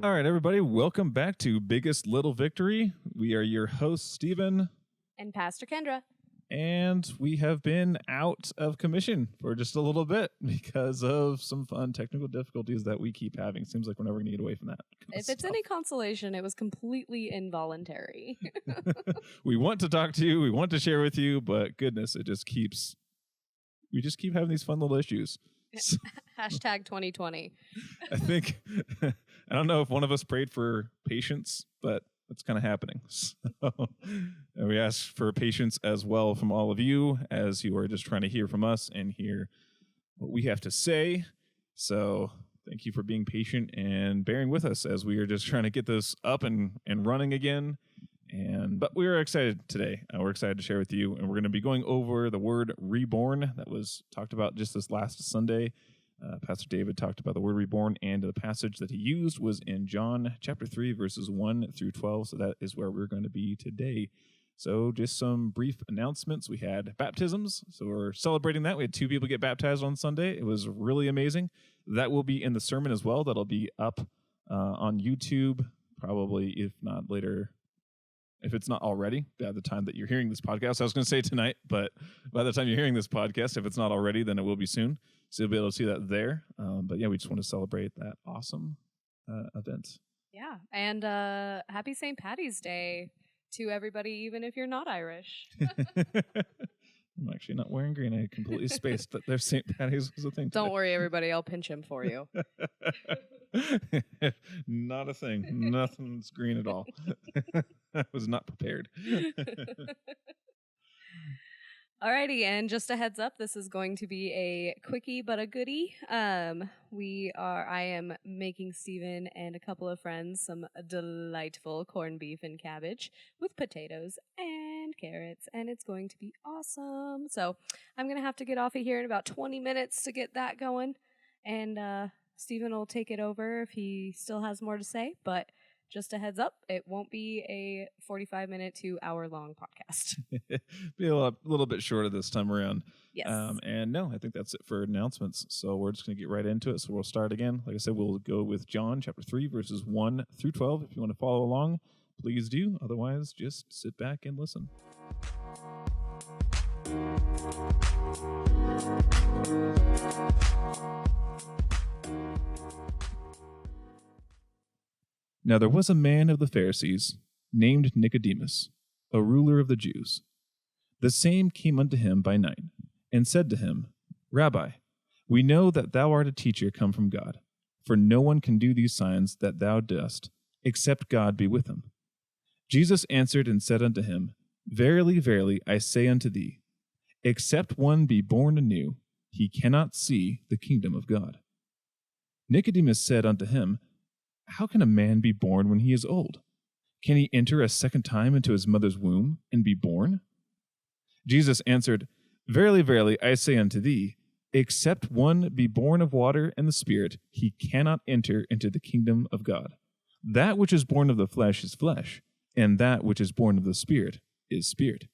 All right, everybody, welcome back to Biggest Little Victory. We are your hosts, Stephen. And Pastor Kendra. And we have been out of commission for just a little bit because of some fun technical difficulties that we keep having. Seems like we're never going to get away from that. If it's any consolation, it was completely involuntary. We want to talk to you. We want to share with you, but goodness, we just keep having these fun little issues. So, Hashtag 2020. I think, I don't know if one of us prayed for patience, but it's kind of happening. So, and we ask for patience as well from all of you as you are just trying to hear from us and hear what we have to say. So thank you for being patient and bearing with us as we are just trying to get this up and running again. But we are excited today. We're excited to share with you, and we're going to be going over the word reborn that was talked about just this last Sunday. Pastor David talked about the word reborn, and the passage that he used was in John chapter 3, verses 1 through 12. So that is where we're going to be today. So just some brief announcements. We had baptisms, so we're celebrating that. We had 2 people get baptized on Sunday. It was really amazing. That will be in the sermon as well. That'll be up on YouTube, probably, if not later. If it's not already, by the time that you're hearing this podcast, I was going to say tonight, but by the time you're hearing this podcast, if it's not already, then it will be soon. So you'll be able to see that there. But yeah, we just want to celebrate that awesome event. Yeah, and happy St. Patty's Day to everybody, even if you're not Irish. I'm actually not wearing green. I completely spaced that there's St. Patty's was a thing. Don't worry, everybody. I'll pinch him for you. Not a thing. Nothing's green at all. I was not prepared. Alrighty, and just a heads up, this is going to be a quickie but a goodie. I am making Stephen and a couple of friends some delightful corned beef and cabbage with potatoes and carrots, and it's going to be awesome. So I'm going to have to get off of here in about 20 minutes to get that going, and Stephen will take it over if he still has more to say, but just a heads up, it won't be a 45-minute to hour-long podcast. Be a little bit shorter this time around. Yes. And no, I think that's it for announcements. So we're just going to get right into it. So we'll start again. Like I said, we'll go with John chapter 3, verses 1 through 12. If you want to follow along, please do. Otherwise, just sit back and listen. Now there was a man of the Pharisees, named Nicodemus, a ruler of the Jews. The same came unto him by night, and said to him, Rabbi, we know that thou art a teacher come from God, for no one can do these signs that thou dost, except God be with him. Jesus answered and said unto him, Verily, verily, I say unto thee, except one be born anew, he cannot see the kingdom of God. Nicodemus said unto him, How can a man be born when he is old? Can he enter a second time into his mother's womb and be born? Jesus answered, Verily, verily, I say unto thee, except one be born of water and the Spirit, he cannot enter into the kingdom of God. That which is born of the flesh is flesh, and that which is born of the Spirit is spirit.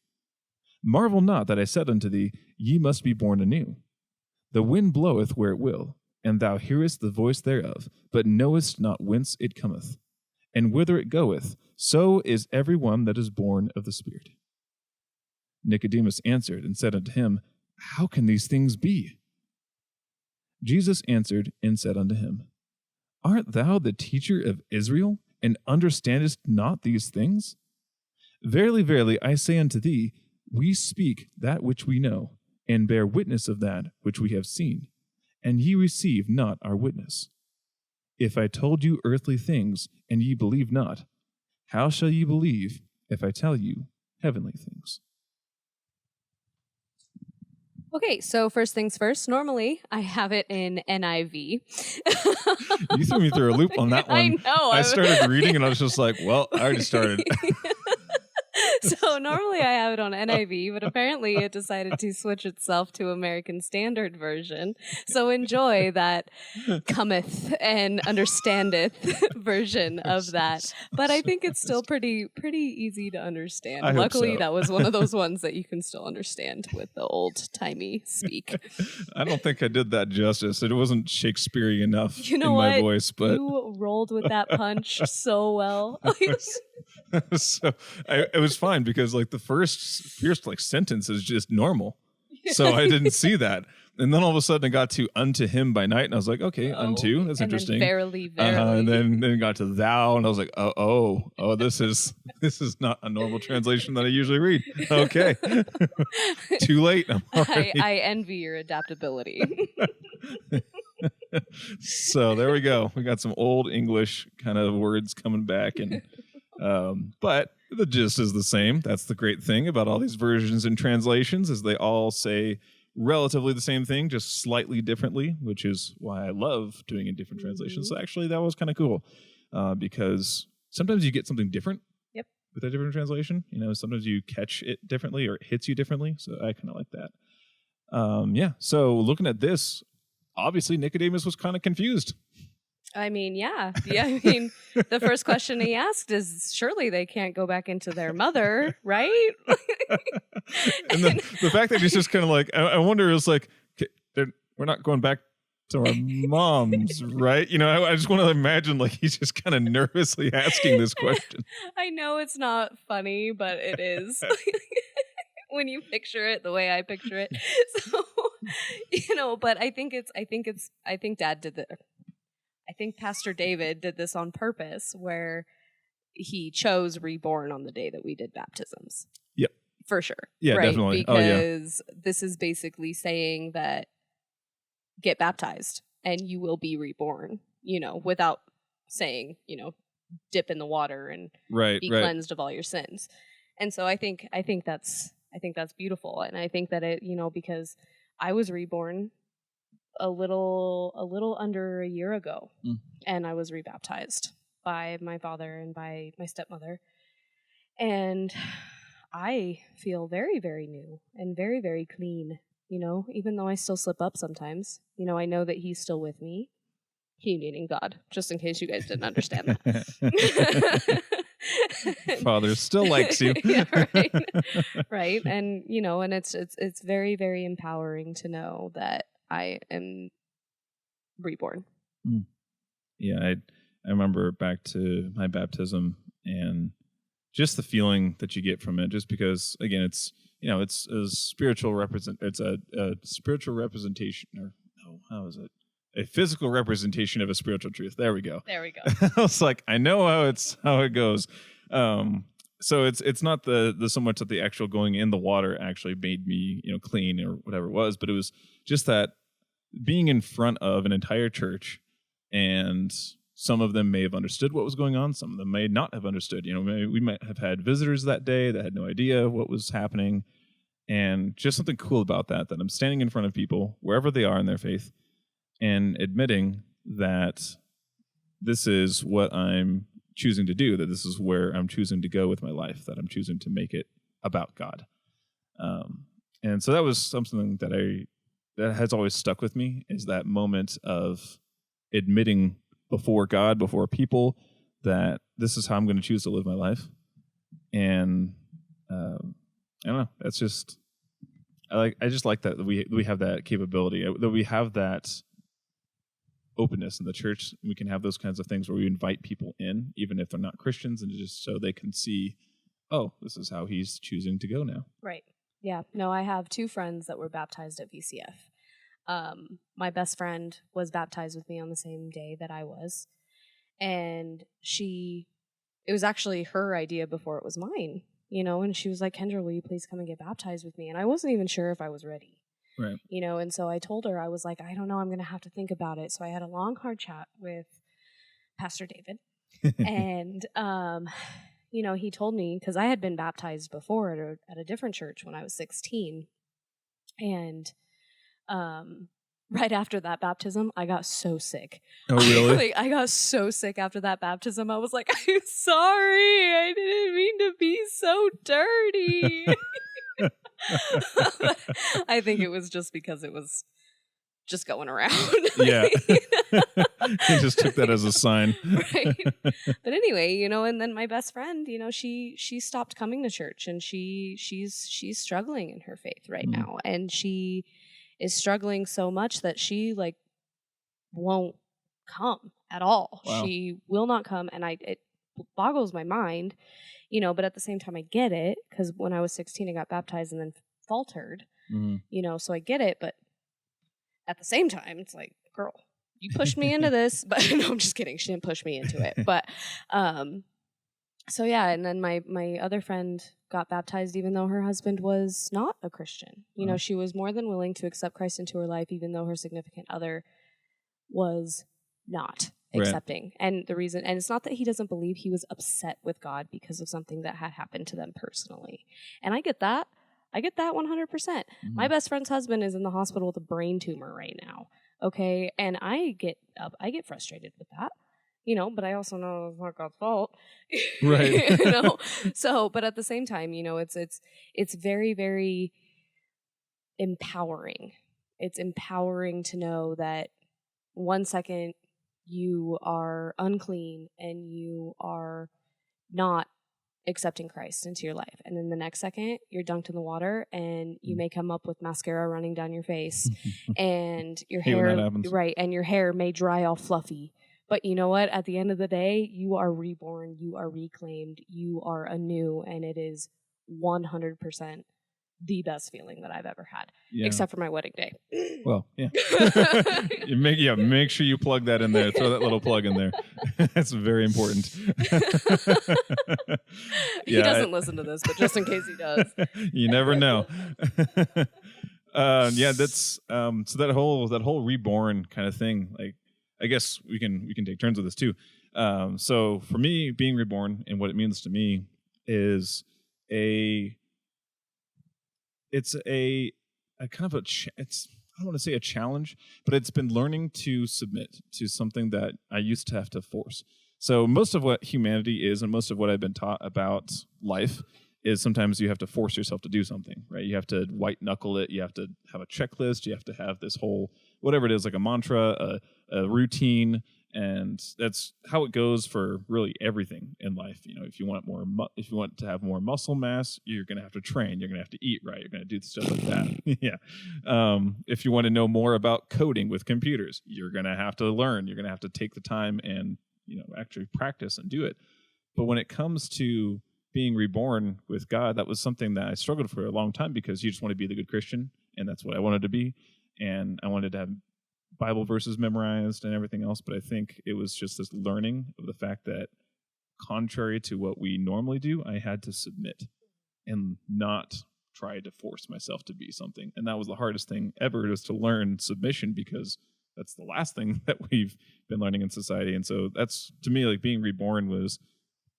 Marvel not that I said unto thee, Ye must be born anew. The wind bloweth where it will, and thou hearest the voice thereof, but knowest not whence it cometh, and whither it goeth. So is every one that is born of the Spirit. Nicodemus answered and said unto him, How can these things be? Jesus answered and said unto him, Art thou the teacher of Israel, and understandest not these things? Verily, verily, I say unto thee, we speak that which we know, and bear witness of that which we have seen, and ye receive not our witness. If I told you earthly things, and ye believe not, how shall ye believe if I tell you heavenly things? Okay, so first things first, normally I have it in NIV. You threw me through a loop on that one. I know. I started reading and I was just like, well, I already started. So normally I have it on NIV, but apparently it decided to switch itself to American Standard Version. So enjoy that cometh and understandeth version of that. But I think it's still pretty easy to understand. I hope Luckily, so. that was one of those ones that you can still understand with the old-timey speak. I don't think I did that justice. It wasn't Shakespearean enough You know in what? my voice, but You rolled with that punch so well. so it was fine because like the first like sentence is just normal, so I didn't see that, and then all of a sudden it got to unto him by night, and I was like, okay, unto, that's and interesting. Then verily, verily. And then it got to thou, and I was like, oh, this is not a normal translation that I usually read. Okay, too late. I envy your adaptability. So there we go. We got some old English kind of words coming back, and but the gist is the same. That's the great thing about all these versions and translations, is they all say relatively the same thing, just slightly differently, which is why I love doing in different translations. So actually, that was kind of cool because sometimes you get something different. Yep. With a different translation, sometimes you catch it differently or it hits you differently. So I kind of like that. Yeah. So looking at this, obviously Nicodemus was kind of confused. I mean, yeah. I mean, the first question he asked is, surely they can't go back into their mother, right? And the fact that he's just kind of like, I wonder, it's like, we're not going back to our moms, right? I just want to imagine like he's just kind of nervously asking this question. I know it's not funny, but it is. When you picture it the way I picture it. So, but I think Dad did the I think Pastor David did this on purpose, where he chose reborn on the day that we did baptisms. Yep. For sure. Yeah, right? definitely. Because this is basically saying that get baptized and you will be reborn, without saying, dip in the water and be cleansed of all your sins. And so I think that's beautiful. And I think that it, because I was reborn a little under a year ago, and I was rebaptized by my father and by my stepmother, and I feel very, very new and very, very clean, even though I still slip up sometimes. I know that he's still with me, he meaning God, just in case you guys didn't understand that. Father still likes you. Yeah, right. And and it's very, very empowering to know that I am reborn. Yeah, I remember back to my baptism and just the feeling that you get from it, just because again it's it's a spiritual it's a spiritual representation, or no, how is it? A physical representation of a spiritual truth. There we go. I was like, I know how it goes. So it's not the so much that the actual going in the water actually made me clean or whatever it was, but it was just that being in front of an entire church, and some of them may have understood what was going on, some of them may not have understood. We might have had visitors that day that had no idea what was happening, and just something cool about that I'm standing in front of people wherever they are in their faith and admitting that this is what I'm choosing to do, that this is where I'm choosing to go with my life, that I'm choosing to make it about God. And so that was something that has always stuck with me, is that moment of admitting before God, before people, that this is how I'm going to choose to live my life. And I don't know, that's just, I just like that we have that capability, that we have that openness in the church. We can have those kinds of things where we invite people in, even if they're not Christians, and just so they can see, oh, this is how he's choosing to go now. Right. Yeah. No, I have 2 friends that were baptized at VCF. My best friend was baptized with me on the same day that I was. And it was actually her idea before it was mine, and she was like, Kendra, will you please come and get baptized with me? And I wasn't even sure if I was ready. Right. And so I told her, I was like, I don't know, I'm going to have to think about it. So I had a long, hard chat with Pastor David. And, he told me, because I had been baptized before at a different church when I was 16. And right after that baptism, I got so sick. Oh, really? Like, I got so sick after that baptism. I was like, I'm sorry. I didn't mean to be so dirty. I think it was just because it was just going around. Yeah. He just took that as a sign. Right. But anyway, you know, and then my best friend, you know, she stopped coming to church, and she's struggling in her faith right Mm. now, and she is struggling so much that she like won't come at all. Wow. She will not come, and it boggles my mind, you know, but at the same time I get it, because when I was 16 I got baptized and then faltered, Mm. you know, so I get it, but at the same time it's like, girl, you pushed me into this. But no, I'm just kidding, she didn't push me into it. But so yeah, and then my other friend got baptized even though her husband was not a Christian. You know, she was more than willing to accept Christ into her life even though her significant other was not accepting. And the reason, and it's not that he doesn't believe, he was upset with God because of something that had happened to them personally. And I get that 100%. My best friend's husband is in the hospital with a brain tumor right now. Okay. And I get frustrated with that, you know, but I also know it's not God's fault. Right. You know? So, but at the same time, you know, it's very, very empowering. It's empowering to know that 1 second you are unclean and you are not accepting Christ into your life, and then the next second you're dunked in the water and you may come up with mascara running down your face and your hair, right, and your hair may dry all fluffy. But you know what? At the end of the day, you are reborn, you are reclaimed, you are anew, and it is 100% the best feeling that I've ever had, except for my wedding day. Well, yeah. Make sure you plug that in there. Throw that little plug in there. That's very important. He doesn't listen to this, but just in case he does. You never know. That's so that whole reborn kind of thing. Like, I guess we can take turns with this too. So for me, being reborn and what it means to me is it's a kind of it's, I don't want to say a challenge, but it's been learning to submit to something that I used to have to force. So most of what humanity is, and most of what I've been taught about life, is sometimes you have to force yourself to do something, right? You have to white knuckle it. You have to have a checklist. You have to have this whole, whatever it is, like a mantra, a routine. And that's how it goes for really everything in life. You know, if you want to have more muscle mass, you're going to have to train. You're going to have to eat right. You're going to do stuff like that. Yeah. If you want to know more about coding with computers, you're going to have to learn. You're going to have to take the time and, you know, actually practice and do it. But when it comes to being reborn with God, that was something that I struggled for a long time, because you just want to be the good Christian, and that's what I wanted to be. And I wanted to have Bible verses memorized and everything else, but I think it was just this learning of the fact that, contrary to what we normally do, I had to submit and not try to force myself to be something. And that was the hardest thing ever, was to learn submission, because that's the last thing that we've been learning in society. And so that's, to me, like, being reborn was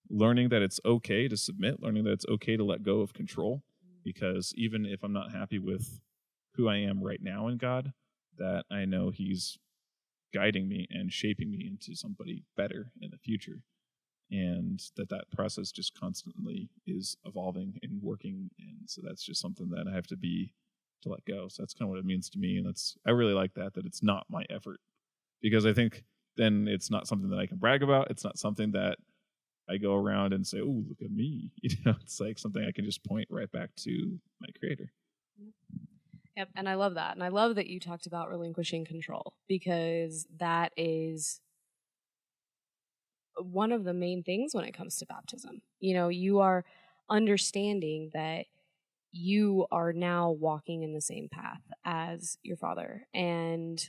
learning that it's okay to submit, learning that it's okay to let go of control, because even if I'm not happy with who I am right now in God, that I know He's guiding me and shaping me into somebody better in the future. And that process just constantly is evolving and working. And so that's just something that I have to let go. So that's kind of what it means to me. And I really like that it's not my effort, because I think then it's not something that I can brag about. It's not something that I go around and say, "Oh, look at me." You know, it's like something I can just point right back to my Creator. Yep, and I love that. And I love that you talked about relinquishing control, because that is one of the main things when it comes to baptism. You know, you are understanding that you are now walking in the same path as your Father. And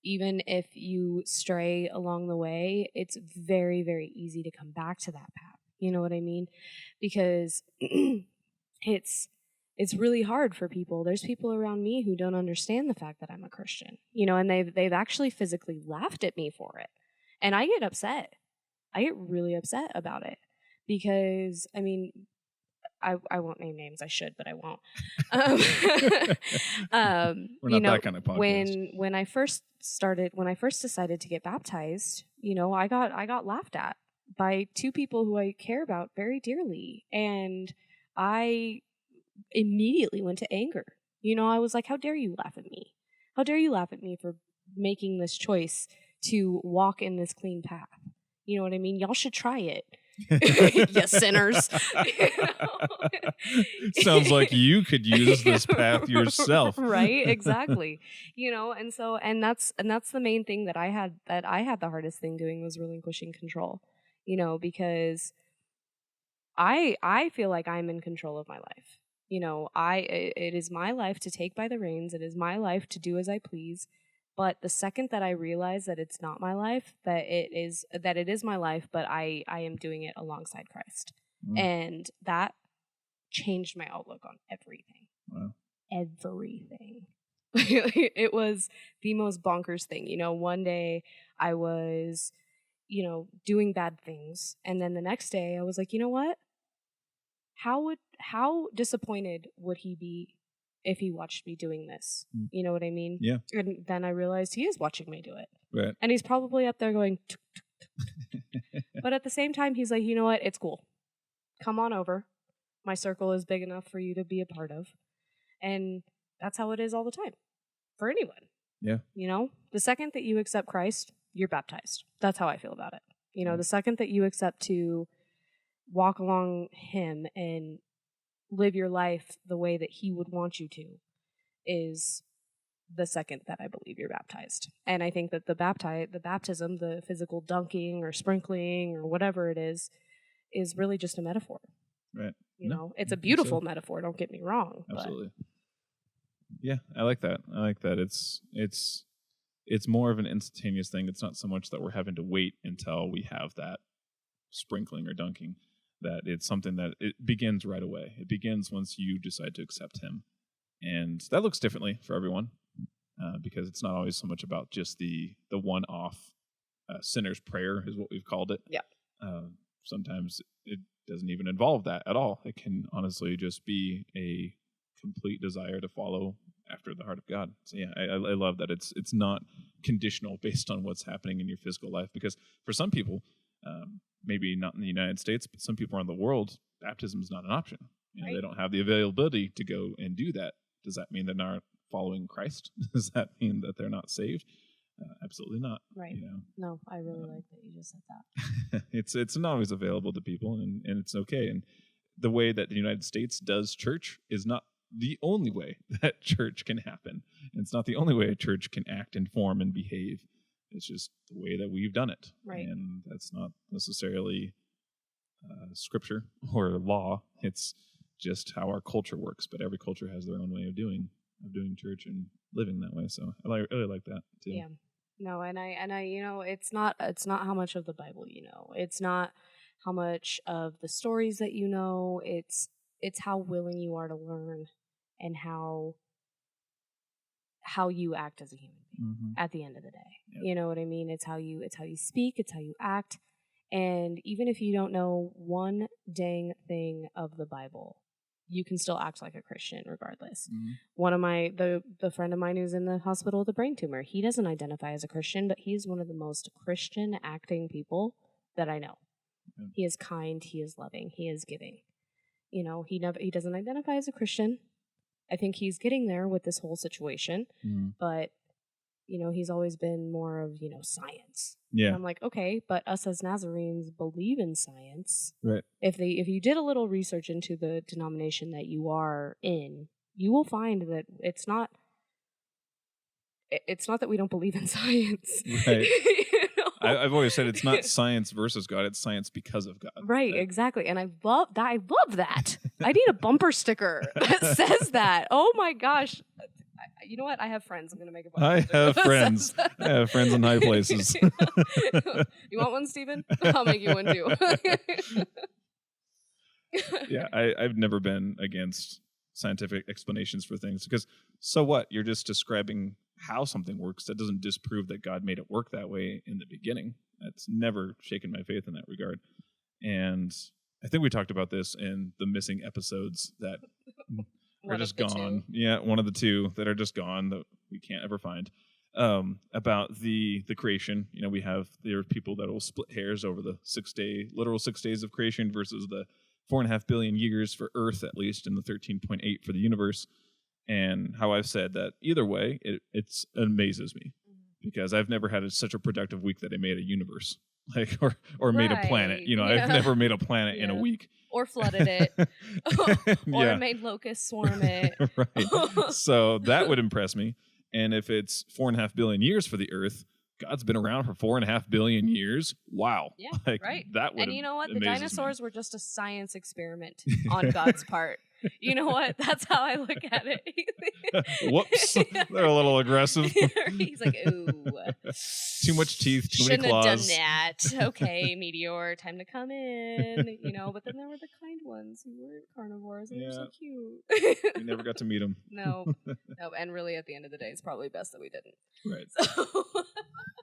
even if you stray along the way, it's very, very easy to come back to that path. You know what I mean? Because it's really hard for people. There's people around me who don't understand the fact that I'm a Christian, you know, and they've actually physically laughed at me for it. And I get upset. I get really upset about it, because, I mean, I won't name names. I should, but I won't. We're not that kind of podcast. When I first decided to get baptized, I got laughed at by two people who I care about very dearly, and I immediately went to anger. I was like, how dare you laugh at me? How dare you laugh at me for making this choice to walk in this clean path? You know what I mean? Y'all should try it. You sinners. Sounds like you could use this path yourself. Right? Exactly. And that's the main thing that I had the hardest thing doing was relinquishing control. Because I feel like I'm in control of my life. It is my life to take by the reins. It is my life to do as I please. But the second that I realize that it's not my life, that it is my life, but I am doing it alongside Christ. And that changed my outlook on everything. Wow. Everything. It was the most bonkers thing. One day I was, doing bad things. And then the next day I was like, you know what? How disappointed would he be if he watched me doing this? You know what I mean? Yeah. And then I realized he is watching me do it. Right. And he's probably up there going, tuk, tuk, tuk, tuk. But at the same time, he's like, you know what? It's cool. Come on over. My circle is big enough for you to be a part of. And that's how it is all the time for anyone. Yeah. The second that you accept Christ, you're baptized. That's how I feel about it. The second that you accept to walk along him and live your life the way that he would want you to is the second that I believe you're baptized. And I think that the baptism, the physical dunking or sprinkling or whatever it is really just a metaphor. Right. It's a beautiful metaphor, don't get me wrong. Absolutely. But. Yeah, I like that. It's more of an instantaneous thing. It's not so much that we're having to wait until we have that sprinkling or dunking. That it's something that it begins right away. It begins once you decide to accept him. And that looks differently for everyone because it's not always so much about just the one-off sinner's prayer is what we've called it. Yeah. Sometimes it doesn't even involve that at all. It can honestly just be a complete desire to follow after the heart of God. So yeah, I love that it's not conditional based on what's happening in your physical life, because for some people, maybe not in the United States, but some people around the world, baptism is not an option. Right. They don't have the availability to go and do that. Does that mean they're not following Christ? Does that mean that they're not saved? Absolutely not. Right. No, I really like that you just said that. It's not always available to people, and it's okay. And the way that the United States does church is not the only way that church can happen. And it's not the only way a church can act and form and behave. It's just the way that we've done it. Right. And that's not necessarily scripture or law. It's just how our culture works. But every culture has their own way of doing church and living that way. So I really like that too. Yeah. No, and I it's not how much of the Bible you know. It's not how much of the stories that you know. It's how willing you are to learn and how you act as a human being at the end of the day. Yep. You know what I mean? It's how you speak, it's how you act. And even if you don't know one dang thing of the Bible, you can still act like a Christian regardless. One of the friend of mine who's in the hospital with a brain tumor, he doesn't identify as a Christian, but he's one of the most Christian acting people that I know. He is kind, he is loving, he is giving. He doesn't identify as a Christian. I think he's getting there with this whole situation, but he's always been more of, science. Yeah. And I'm like, okay, but us as Nazarenes believe in science. Right. If you did a little research into the denomination that you are in, you will find that it's not that we don't believe in science. Right. I've always said it's not science versus God, it's science because of God. Right, exactly. And I love that. I need a bumper sticker that says that. Oh my gosh. You know what? I have friends. I'm going to make a bumper sticker. I have friends in high places. You want one, Steven? I'll make you one too. Yeah, I've never been against scientific explanations for things, because so what? You're just describing how something works. That doesn't disprove that God made it work that way in the beginning. That's never shaken my faith in that regard. And I think we talked about this in the missing episodes that are just gone. Yeah, one of the two that are just gone that we can't ever find. About the creation. There are people that will split hairs over the literal 6 days of creation versus the 4.5 billion years for Earth, at least, and the 13.8 for the universe. And how I've said that either way, it amazes me because I've never had such a productive week that I made a universe, or made a planet. I've never made a planet in a week, or flooded it, or made locusts swarm it. Right. So that would impress me. And if it's 4.5 billion years for the Earth, God's been around for 4.5 billion years. Wow. Yeah, right. That would. And you know what? The dinosaurs were just a science experiment Yeah. on God's part. You know what? That's how I look at it. Whoops. They're a little aggressive. He's like, ooh. Too much teeth, too many claws. Shouldn't have done that. Okay, meteor, time to come in. But then there were the kind ones who weren't carnivores and they were so cute. We never got to meet them. No. And really at the end of the day, it's probably best that we didn't. Right. So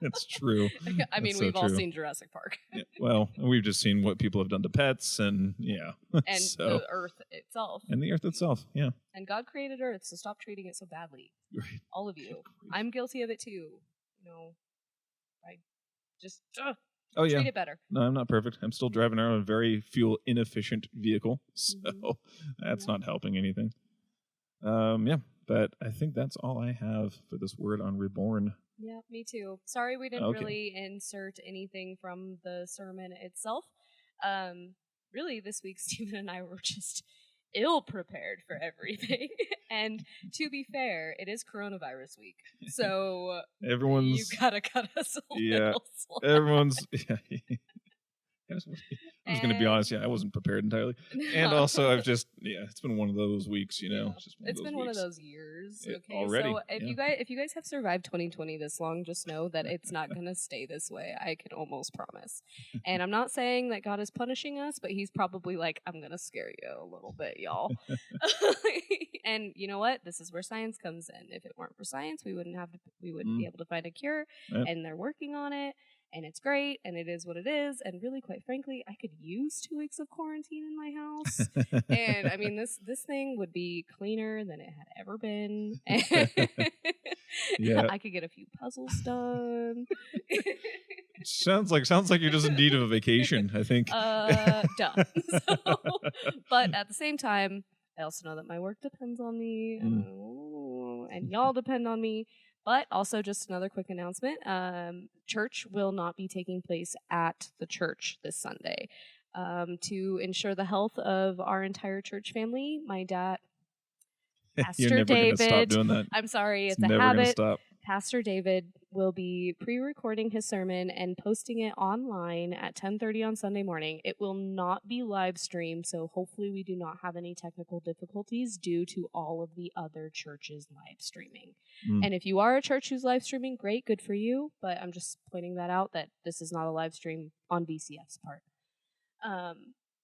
That's true. I mean, we've all seen Jurassic Park. Yeah, well, we've just seen what people have done to pets and and the Earth itself. And the Earth itself, yeah. And God created Earth, so stop treating it so badly. Right. All of you. I'm guilty of it too. I just treat it better. No, I'm not perfect. I'm still driving around a very fuel inefficient vehicle, so that's not helping anything. But I think that's all I have for this word on reborn. Yeah, me too. Sorry we didn't really insert anything from the sermon itself. Really, this week, Stephen and I were just ill-prepared for everything. And to be fair, it is coronavirus week. So you gotta cut us a little slack. Everyone's... I was going to be honest, I wasn't prepared entirely. No. And also, it's been one of those weeks, It's been one of those years. Okay, already. So if you guys have survived 2020 this long, just know that it's not going to stay this way. I can almost promise. And I'm not saying that God is punishing us, but He's probably like, I'm going to scare you a little bit, y'all. And you know what? This is where science comes in. If it weren't for science, we wouldn't be able to find a cure. Yep. And they're working on it. And it's great, and it is what it is. And really, quite frankly, I could use 2 weeks of quarantine in my house. And I mean, this thing would be cleaner than it had ever been. I could get a few puzzles done. Sounds like you're just in need of a vacation, I think. Duh. But at the same time, I also know that my work depends on me, and y'all depend on me. But also, just another quick announcement, church will not be taking place at the church this Sunday. To ensure the health of our entire church family, my dad, Pastor David, stop doing that. I'm sorry, it's a never habit. Stop. Pastor David will be pre-recording his sermon and posting it online at 10:30 on Sunday morning. It will not be live streamed, so hopefully we do not have any technical difficulties due to all of the other churches live streaming. And if you are a church who's live streaming, great, good for you, but I'm just pointing that out that this is not a live stream on VCF's part.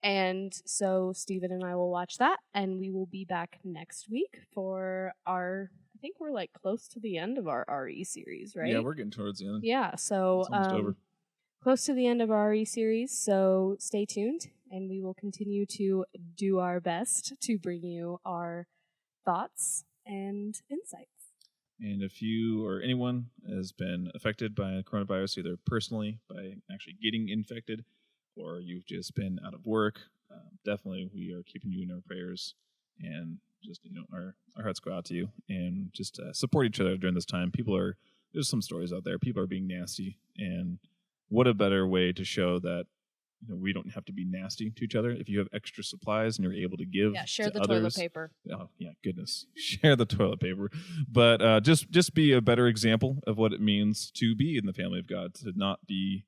And so Stephen and I will watch that, and we will be back next week for I think we're like close to the end of our RE series, right? Yeah, we're getting towards the end. Yeah, so it's almost over. Close to the end of our RE series, so stay tuned, and we will continue to do our best to bring you our thoughts and insights. And if you or anyone has been affected by coronavirus, either personally by actually getting infected, or you've just been out of work, definitely we are keeping you in our prayers, and just our hearts go out to you, and just support each other during this time. There's some stories out there. People are being nasty, and what a better way to show that we don't have to be nasty to each other. If you have extra supplies and you're able to give, share the others, toilet paper. Oh yeah, goodness, share the toilet paper. But just be a better example of what it means to be in the family of God, to not be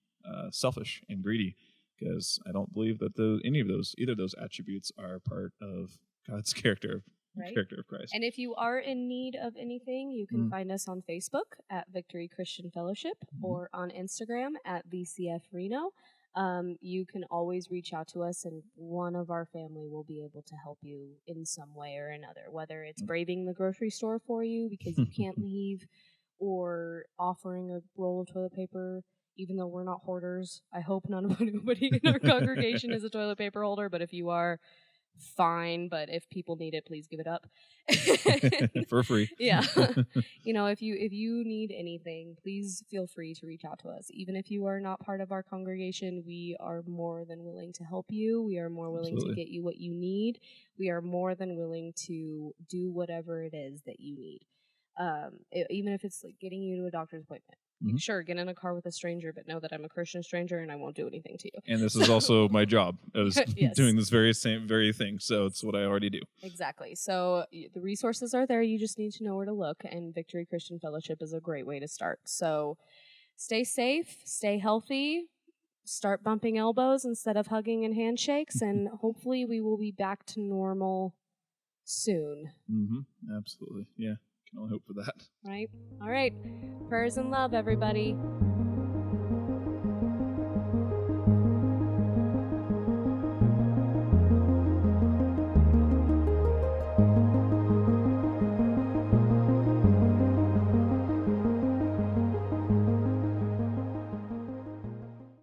selfish and greedy. Because I don't believe that either of those attributes are part of God's character, right? Character of Christ. And if you are in need of anything, you can find us on Facebook at Victory Christian Fellowship or on Instagram at VCF Reno. You can always reach out to us, and one of our family will be able to help you in some way or another, whether it's braving the grocery store for you because you can't leave, or offering a roll of toilet paper. even though we're not hoarders. I hope nobody in our congregation is a toilet paper holder, but if you are, fine. But if people need it, please give it up. For free. Yeah. If you need anything, please feel free to reach out to us. Even if you are not part of our congregation, we are more than willing to help you. We are more willing Absolutely. to get you what you need. We are more than willing to do whatever it is that you need. Even if it's like getting you to a doctor's appointment. Mhm. Sure, get in a car with a stranger, but know that I'm a Christian stranger and I won't do anything to you. And this is also my job. I was Yes. doing this very thing. So it's what I already do. Exactly. So the resources are there. You just need to know where to look. And Victory Christian Fellowship is a great way to start. So stay safe, stay healthy, start bumping elbows instead of hugging and handshakes. And hopefully we will be back to normal soon. Absolutely. Yeah. Can only hope for that. Right? All right. Prayers and love, everybody.